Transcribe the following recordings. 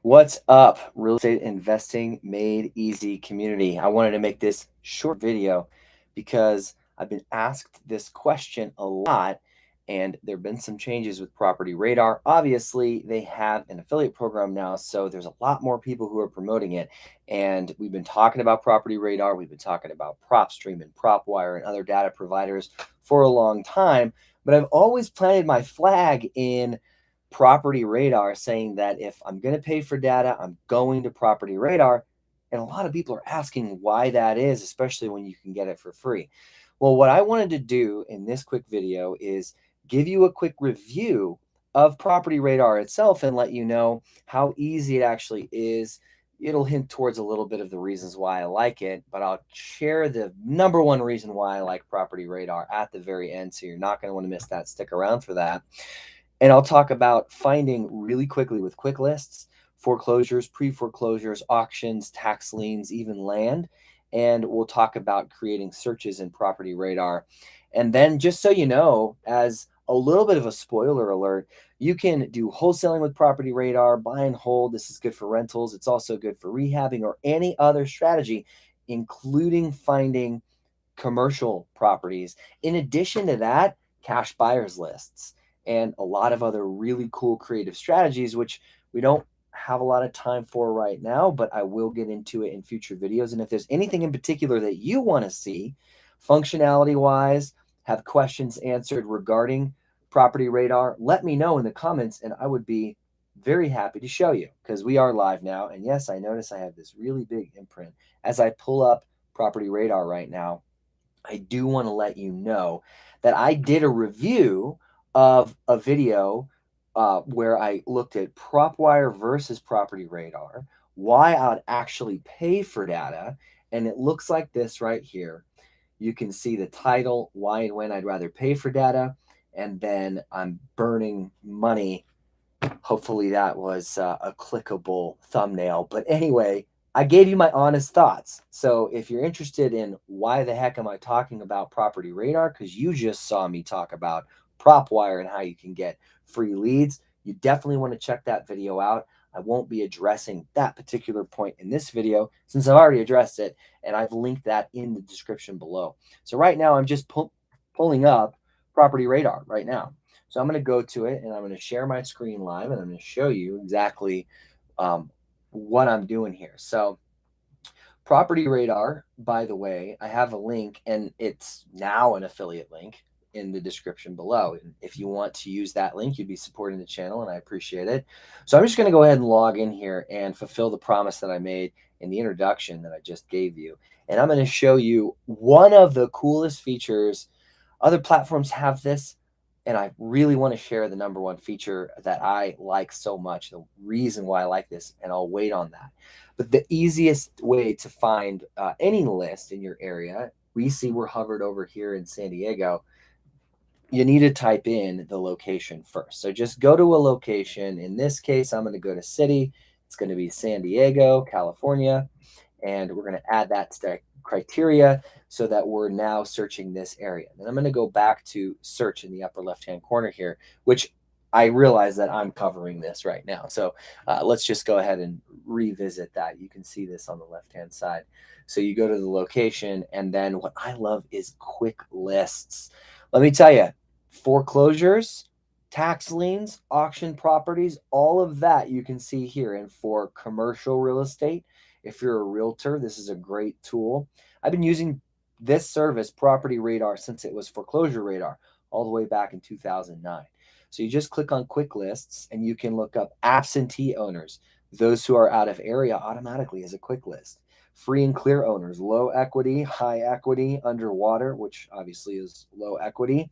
What's up, real estate investing made easy community? I wanted to make this short video because I've been asked this question a lot, and there have been some changes with Property Radar. Obviously, they have an affiliate program now, so there's a lot more people who are promoting it. And we've been talking about Property Radar, we've been talking about PropStream and PropWire and other data providers for a long time, but I've always planted my flag in Property Radar, saying that if I'm going to pay for data, I'm going to Property Radar. And a lot of people are asking why that is, especially when you can get it for free. Well, what I wanted to do in this quick video is give you a quick review of Property Radar itself and let you know how easy it actually is. It'll hint towards a little bit of the reasons why I like it, but I'll share the number one reason why I like Property Radar at the very end. So you're not going to want to miss that. Stick around for that. And I'll talk about finding really quickly with quick lists, foreclosures, pre-foreclosures, auctions, tax liens, even land. And we'll talk about creating searches in Property Radar. And then just so you know, as a little bit of a spoiler alert, you can do wholesaling with Property Radar, buy and hold. This is good for rentals. It's also good for rehabbing or any other strategy, including finding commercial properties. In addition to that, cash buyers lists and a lot of other really cool creative strategies, which we don't have a lot of time for right now, but I will get into it in future videos. And if there's anything in particular that you want to see, functionality wise, have questions answered regarding Property Radar, let me know in the comments and I would be very happy to show you because we are live now. And yes, I notice I have this really big imprint as I pull up Property Radar right now. I do want to let you know that I did a review of a video where I looked at PropWire versus Property Radar, why I'd actually pay for data, and it looks like this right here. You can see the title, why and when I'd rather pay for data, and then I'm burning money. Hopefully that was a clickable thumbnail. But anyway, I gave you my honest thoughts. So if you're interested in why the heck am I talking about Property Radar, because you just saw me talk about PropWire and how you can get free leads, you definitely want to check that video out. I won't be addressing that particular point in this video since I've already addressed it, and I've linked that in the description below. So right now I'm just pulling up Property Radar right now. So I'm going to go to it and I'm going to share my screen live and I'm going to show you exactly um, what I'm doing here. So Property Radar, by the way, I have a link and it's now an affiliate link in the description below. And if you want to use that link, you'd be supporting the channel and I appreciate it. So I'm just going to go ahead and log in here and fulfill the promise that I made in the introduction that I just gave you. And I'm going to show you one of the coolest features. Other platforms have this, and I really want to share the number one feature that I like so much, the reason why I like this, and I'll wait on that. But the easiest way to find any list in your area, we see we're hovered over here in San Diego. You need to type in the location first. So just go to a location. In this case, I'm going to go to city. It's going to be San Diego, California, and we're going to add that to the criteria so that we're now searching this area. And I'm going to go back to search in the upper left-hand corner here, which I realize that I'm covering this right now. So let's just go ahead and revisit that. You can see this on the left-hand side. So you go to the location, and then what I love is quick lists. Let me tell you, foreclosures, tax liens, auction properties, all of that you can see here. And for commercial real estate, if you're a realtor, this is a great tool. I've been using this service, Property Radar, since it was Foreclosure Radar, all the way back in 2009. So you just click on quick lists and you can look up absentee owners, those who are out of area automatically as a quick list. Free and clear owners, low equity, high equity, underwater, which obviously is low equity.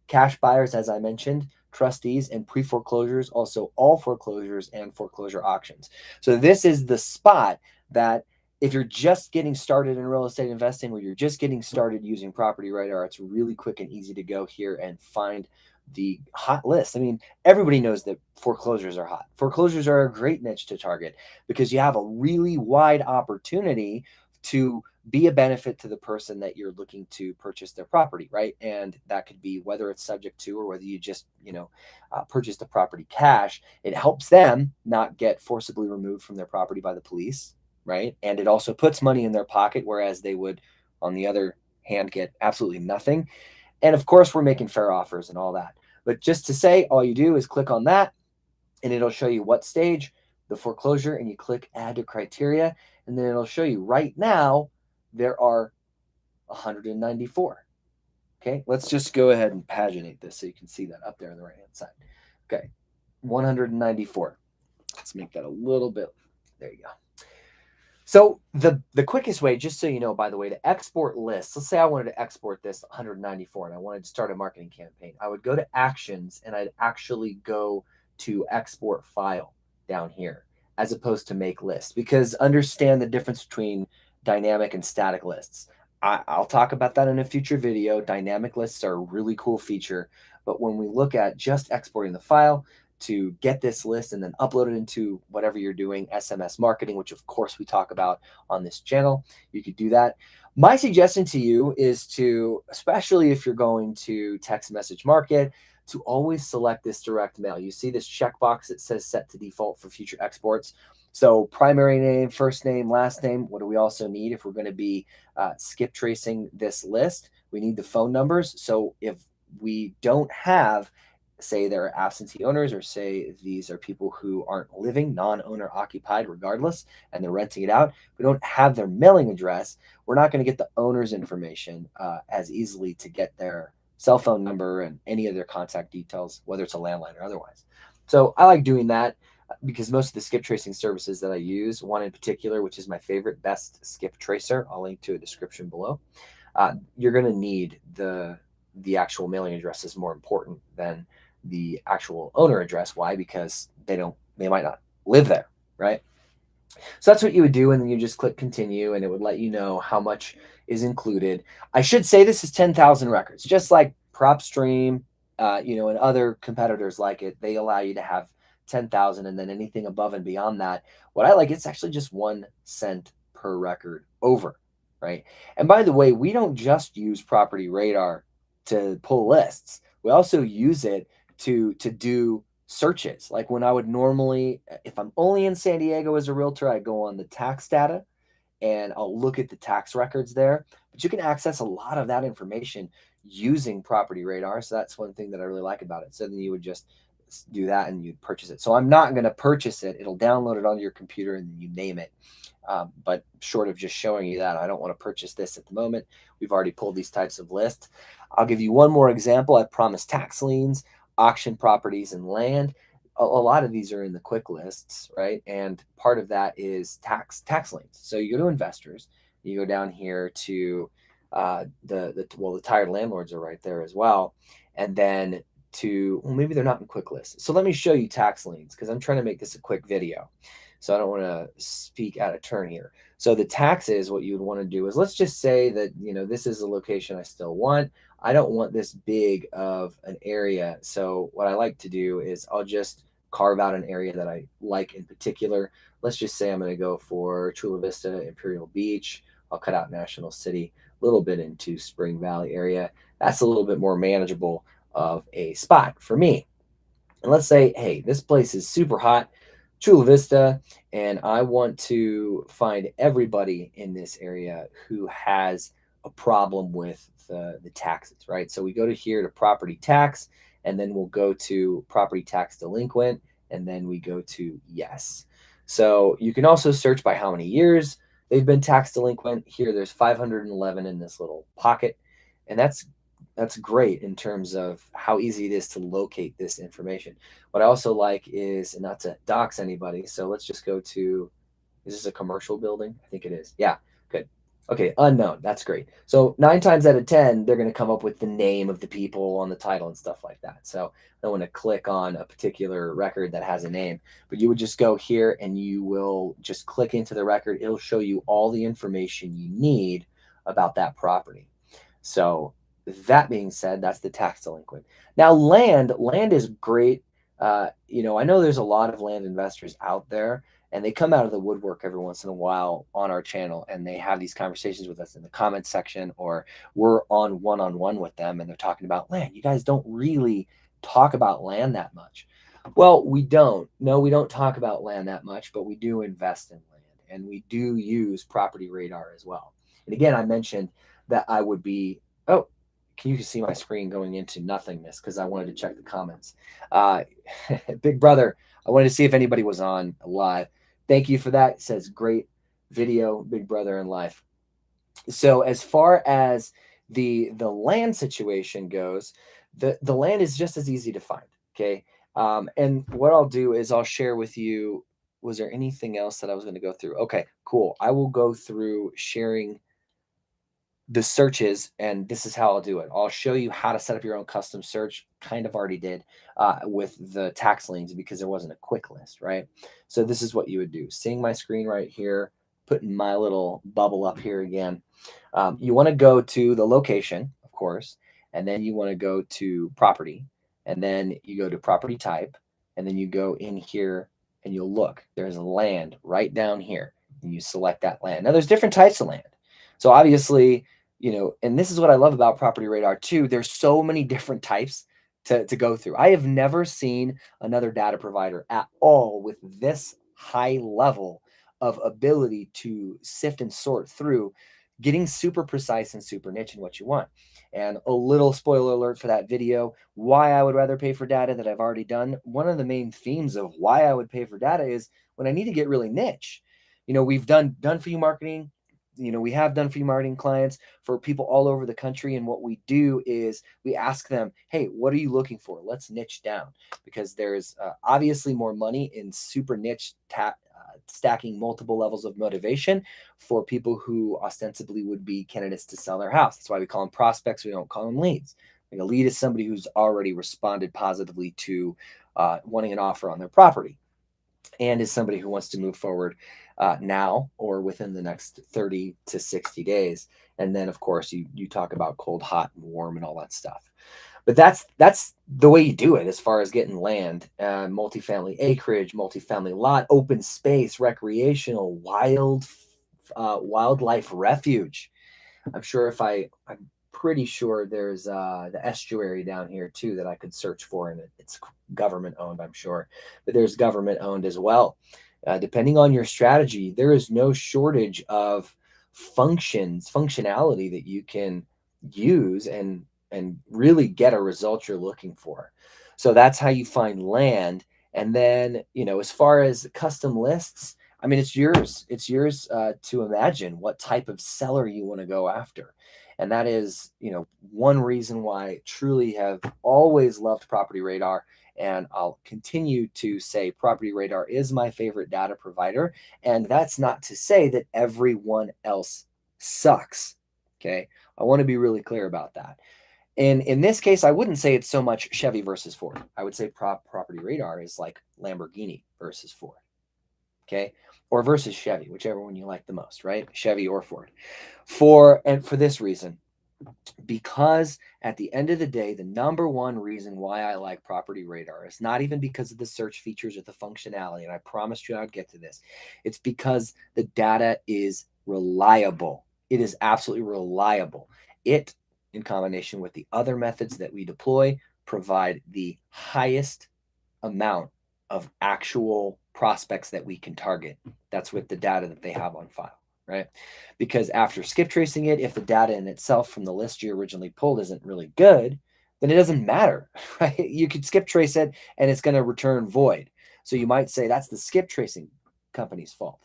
Cash buyers, as I mentioned, trustees, and pre foreclosures, also all foreclosures and foreclosure auctions. So this is the spot that if you're just getting started in real estate investing or you're just getting started using Property Radar, it's really quick and easy to go here and find the hot list. I mean, everybody knows that foreclosures are hot. Foreclosures are a great niche to target because you have a really wide opportunity to be a benefit to the person that you're looking to purchase their property, right? And that could be whether it's subject to or whether you just, purchase the property cash. It helps them not get forcibly removed from their property by the police, right? And it also puts money in their pocket, whereas they would, on the other hand, get absolutely nothing. And of course, we're making fair offers and all that. But just to say, all you do is click on that and it'll show you what stage, the foreclosure, and you click add to criteria. And then it'll show you right now there are 194. Okay, let's just go ahead and paginate this so you can see that up there on the right hand side. Okay, 194. Let's make that a little bit. There you go. So the quickest way, just so you know, by the way, to export lists, let's say I wanted to export this 194 and I wanted to start a marketing campaign. I would go to actions and I'd actually go to export file down here as opposed to make list, because understand the difference between dynamic and static lists. I'll talk about that in a future video. Dynamic lists are a really cool feature, but when we look at just exporting the file, to get this list and then upload it into whatever you're doing, SMS marketing, which of course we talk about on this channel. You could do that. My suggestion to you is to, especially if you're going to text message market, to always select this direct mail. You see this checkbox that says set to default for future exports. So primary name, first name, last name. What do we also need if we're going to be skip tracing this list? We need the phone numbers. So if we don't have, say they're absentee owners, or say these are people who aren't living, non-owner occupied regardless, and they're renting it out, we don't have their mailing address, we're not going to get the owner's information as easily to get their cell phone number and any of their contact details, whether it's a landline or otherwise. So I like doing that because most of the skip tracing services that I use, one in particular, which is my favorite, Best Skip Tracer, I'll link to a description below, you're going to need the actual mailing address is more important than the actual owner address. Why? Because they might not live there, right? So that's what you would do, and then you just click continue, and it would let you know how much is included. I should say this is 10,000 records, just like PropStream, and other competitors like it. They allow you to have 10,000, and then anything above and beyond that. What I like, it's actually just 1 cent per record over, right? And by the way, we don't just use Property Radar to pull lists. We also use it to do searches. Like when I would normally, if I'm only in San Diego as a realtor, I go on the tax data and I'll look at the tax records there. But you can access a lot of that information using Property Radar. So that's one thing that I really like about it. So then you would just do that and you'd purchase it. So I'm not going to purchase it. It'll download it onto your computer and then you name it. But short of just showing you that, I don't want to purchase this at the moment. We've already pulled these types of lists. I'll give you one more example. I promised tax liens, auction properties, and land. A lot of these are in the quick lists, right? And part of that is tax liens. So you go to investors, you go down here to the tired landlords are right there as well. And then maybe they're not in quick lists. So let me show you tax liens because I'm trying to make this a quick video. So I don't want to speak out of turn here. So the taxes, what you would want to do is, let's just say that, this is a location I still want. I don't want this big of an area. So what I like to do is I'll just carve out an area that I like in particular. Let's just say I'm going to go for Chula Vista, Imperial Beach. I'll cut out National City, a little bit into Spring Valley area. That's a little bit more manageable of a spot for me. And let's say, hey, this place is super hot, Chula Vista, and I want to find everybody in this area who has a problem with the taxes, right? So we go to here to property tax, and then we'll go to property tax delinquent, and then we go to yes. So you can also search by how many years they've been tax delinquent. Here, there's 511 in this little pocket, and that's great in terms of how easy it is to locate this information. What I also like is, and not to dox anybody, so let's just go to, is this a commercial building? I think it is. Yeah, good. Okay, unknown. That's great. So 9 times out of 10, they're going to come up with the name of the people on the title and stuff like that. So I don't want to click on a particular record that has a name, but you would just go here and you will just click into the record. It'll show you all the information you need about that property. So that being said, that's the tax delinquent. Now, land is great. I know there's a lot of land investors out there, and they come out of the woodwork every once in a while on our channel, and they have these conversations with us in the comments section, or we're on one-on-one with them and they're talking about land. You guys don't really talk about land that much. Well, we don't. No, we don't talk about land that much, but we do invest in land, and we do use Property Radar as well. And again, I mentioned that I would be, oh, can you see my screen going into nothingness because I wanted to check the comments. Big brother, I wanted to see if anybody was on live. Thank you for that. It says great video, Big Brother in life. So as far as the land situation goes, the land is just as easy to find. Okay. And what I'll do is I'll share with you. Was there anything else that I was going to go through? Okay, cool. I will go through sharing the searches, and this is how I'll do it. I'll show you how to set up your own custom search. Kind of already did with the tax liens because there wasn't a quick list, right? So this is what you would do. Seeing my screen right here, putting my little bubble up here again. You want to go to the location, of course, and then you want to go to property, and then you go to property type, and then you go in here and you'll look. There's land right down here, and you select that land. Now there's different types of land. So obviously, and this is what I love about Property Radar too. There's so many different types to go through. I have never seen another data provider at all with this high level of ability to sift and sort through, getting super precise and super niche in what you want. And a little spoiler alert for that video, why I would rather pay for data that I've already done. One of the main themes of why I would pay for data is when I need to get really niche. We've done for you marketing. We have done for you marketing clients for people all over the country. And what we do is we ask them, hey, what are you looking for? Let's niche down, because there's obviously more money in super niche stacking multiple levels of motivation for people who ostensibly would be candidates to sell their house. That's why we call them prospects. We don't call them leads. Like, a lead is somebody who's already responded positively to wanting an offer on their property, and is somebody who wants to move forward now or within the next 30 to 60 days. And then, of course, you talk about cold, hot, and warm and all that stuff. But that's the way you do it as far as getting land, multifamily acreage, multifamily lot, open space, recreational, wildlife refuge. I'm pretty sure there's the estuary down here too that I could search for, and it's government owned, I'm sure. But there's government owned as well. Depending on your strategy, there is no shortage of functionality that you can use and really get a result you're looking for. So that's how you find land. And then, as far as custom lists, I mean, it's yours. It's yours to imagine what type of seller you want to go after. And that is, one reason why I truly have always loved Property Radar. And I'll continue to say Property Radar is my favorite data provider. And that's not to say that everyone else sucks. Okay. I want to be really clear about that. And in this case, I wouldn't say it's so much Chevy versus Ford. I would say Property Radar is like Lamborghini versus Ford. Okay. Or versus Chevy, whichever one you like the most, right? Chevy or Ford. For this reason, because at the end of the day, the number one reason why I like Property Radar is not even because of the search features or the functionality, and I promised you I'd get to this. It's because the data is reliable. It is absolutely reliable. It, in combination with the other methods that we deploy, provide the highest amount of actual prospects that we can target. That's with the data that they have on file, right? Because after skip tracing it, if the data in itself from the list you originally pulled isn't really good, then it doesn't matter, right? You could skip trace it and it's going to return void. So you might say that's the skip tracing company's fault.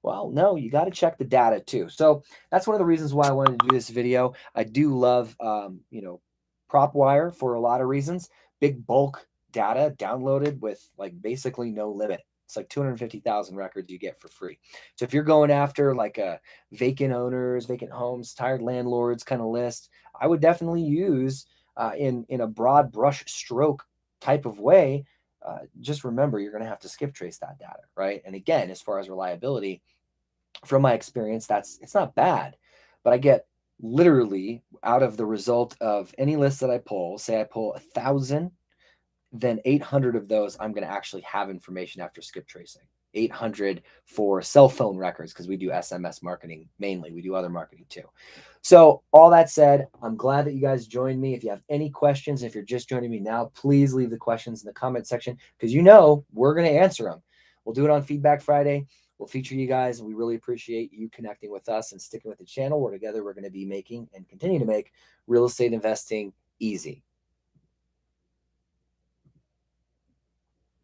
Well, no, you got to check the data too. So that's one of the reasons why I wanted to do this video. I do love, PropWire for a lot of reasons. Big bulk data downloaded with like basically no limit. It's like 250,000 records you get for free. So if you're going after like a vacant owners, vacant homes, tired landlords kind of list, I would definitely use in a broad brush stroke type of way. Just remember, you're going to have to skip trace that data, right? And again, as far as reliability, from my experience, it's not bad, but I get literally out of the result of any list that I pull, say I pull 1,000, then 800 of those I'm going to actually have information after skip tracing, 800 for cell phone records because we do SMS marketing mainly. We do other marketing too. So all that said, I'm glad that you guys joined me. If you have any questions, if you're just joining me now, please leave the questions in the comment section because we're going to answer them. We'll do it on Feedback Friday. We'll feature you guys, and we really appreciate you connecting with us and sticking with the channel. We're together. We're going to be making and continue to make real estate investing easy.